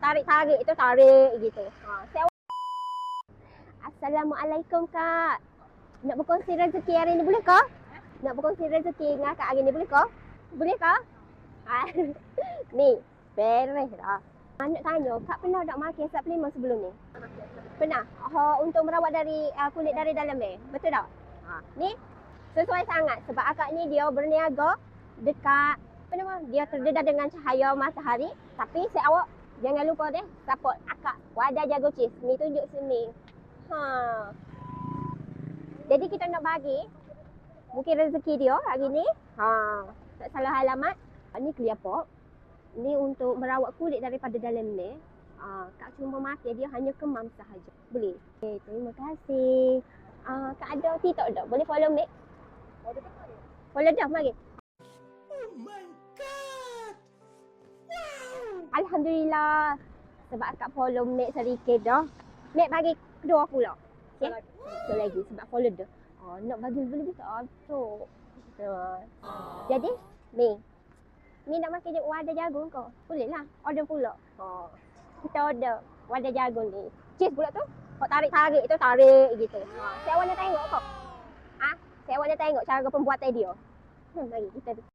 tarik-tarik itu tarik gitu. Saya Assalamualaikum Kak. Nak berkongsi rezeki hari ni boleh ke? Nak berkongsi rezeki dengan Kak hari ni boleh ke? Boleh ke? Ni, beres dah. Nak tanya, Kak pernah tak makan suplemen sebelum ni? Pernah? Untuk merawat dari kulit dari dalam ni. Betul tak? Ni sesuai sangat sebab akak ni dia berniaga dekat dia terdedah dengan cahaya matahari. Tapi awak jangan lupa deh support akak Wadah Jago Cheese. Ni tunjuk sini. Jadi kita nak bagi mungkin rezeki dia hari ni. Tak salah alamat. Ni clear pot. Ni untuk merawat kulit daripada dalam ni. Kak cuma makan dia hanya kemam sahaja. Boleh? Okay, terima kasih. Kak ada TikTok tak? Boleh follow Mek? Follow dah, mari. Oh my god! Wow! Alhamdulillah. Sebab akak follow Mek sedikit dah. Mek bagi kedua pula. Okay? Satu lagi sebab follow dah. Nak bagi lebih tak atuk. Jadi, Mek. Ni nak makan wadah jagung kau? Boleh lah. Order pula. Kita order wadah jagung ni. Cheese pula tu. Kau tarik-tarik tu tarik gitu. Saya awak nak tengok kau. Saya awak nak tengok cara pembuatan dia. Mari kita